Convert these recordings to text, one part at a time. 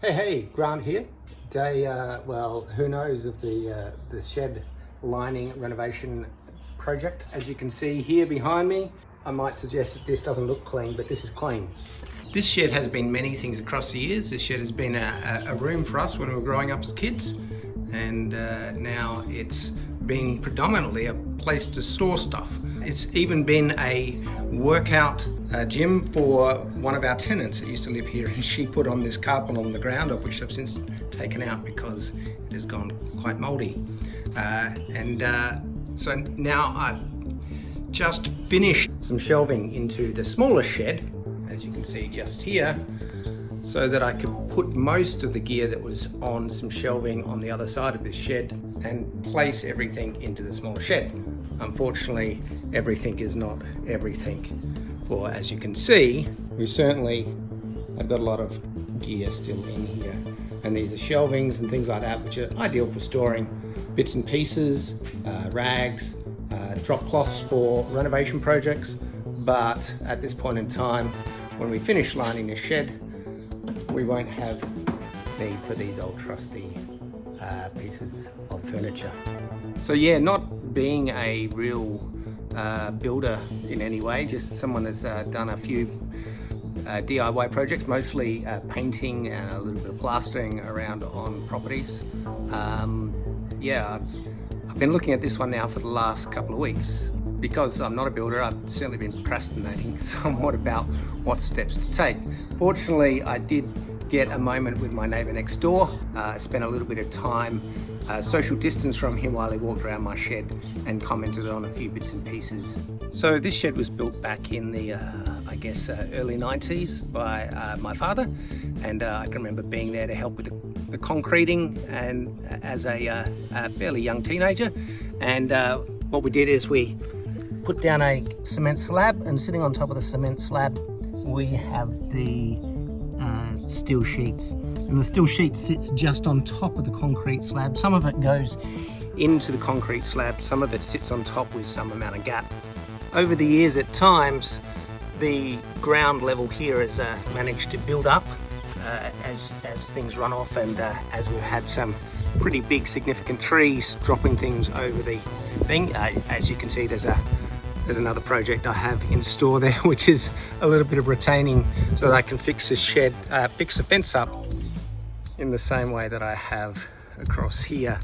Hey, Grant here. Today, well, who knows of the shed lining renovation project. As you can see here behind me, I might suggest that this doesn't look clean, but this is clean. This shed has been many things across the years. This shed has been a room for us when we were growing up as kids, and now it's been predominantly a place to store stuff. It's even been a workout gym for one of our tenants that used to live here, and she put on this carpet on the ground, of which I've since taken out because it has gone quite mouldy. So now I've just finished some shelving into the smaller shed, as you can see just here, so that I could put most of the gear that was on some shelving on the other side of this shed and place everything into the smaller shed. Unfortunately, everything is not everything. For as you can see, we certainly have got a lot of gear still in here. And these are shelvings and things like that, which are ideal for storing bits and pieces, rags, drop cloths for renovation projects. But at this point in time, when we finish lining this shed, we won't have need for these old trusty pieces of furniture. So yeah, not being a real builder in any way, just someone that's done a few DIY projects, mostly painting and a little bit of plastering around on properties. Yeah, I've been looking at this one now for the last couple of weeks. Because I'm not a builder, I've certainly been procrastinating somewhat about what steps to take. Fortunately, I did get a moment with my neighbour next door. I spent a little bit of time social distance from him while he walked around my shed and commented on a few bits and pieces. So this shed was built back in the, I guess, early 90s by my father, and I can remember being there to help with the concreting and as a fairly young teenager. And what we did is we put down a cement slab, and sitting on top of the cement slab we have the steel sheets, and the steel sheet sits just on top of the concrete slab. Some of it goes into the concrete slab, some of it sits on top with some amount of gap. Over the years, at times the ground level here has managed to build up as things run off, and as we've had some pretty big significant trees dropping things over the thing. As you can see, there's another project I have in store there, which is a little bit of retaining so that I can fix this shed, fix the fence up in the same way that I have across here.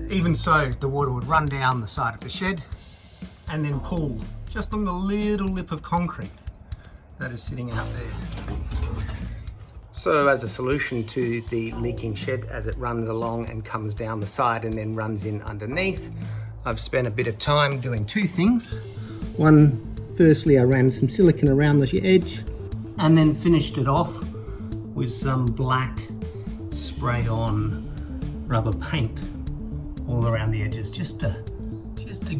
Even so, the water would run down the side of the shed and then pool just on the little lip of concrete that is sitting out there. So as a solution to the leaking shed as it runs along and comes down the side and then runs in underneath, I've spent a bit of time doing two things. One, firstly I ran some silicone around the edge and then finished it off with some black spray-on rubber paint all around the edges, just to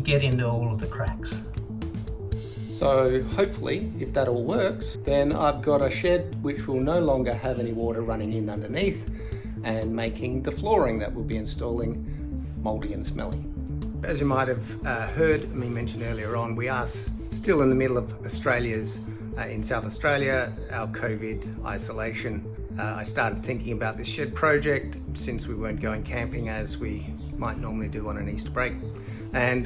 get into all of the cracks. So hopefully, if that all works, then I've got a shed which will no longer have any water running in underneath and making the flooring that we'll be installing mouldy and smelly. As you might have heard me mention earlier on, we are still in the middle of Australia's, in South Australia, our COVID isolation. I started thinking about this shed project since we weren't going camping as we might normally do on an Easter break. And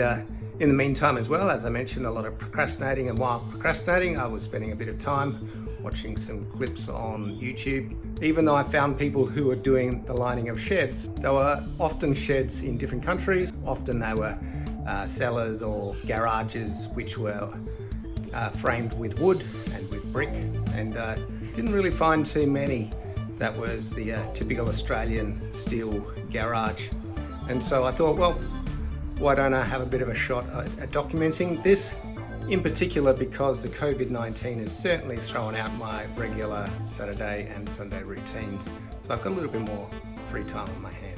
in the meantime as well, as I mentioned, a lot of procrastinating, and while procrastinating, I was spending a bit of time watching some clips on YouTube. Even though I found people who were doing the lining of sheds, they were often sheds in different countries. Often they were cellars or garages which were framed with wood and with brick, and didn't really find too many that was the typical Australian steel garage. And so I thought, well, why don't I have a bit of a shot at documenting this? In particular because the COVID-19 has certainly thrown out my regular Saturday and Sunday routines. So I've got a little bit more free time on my hands.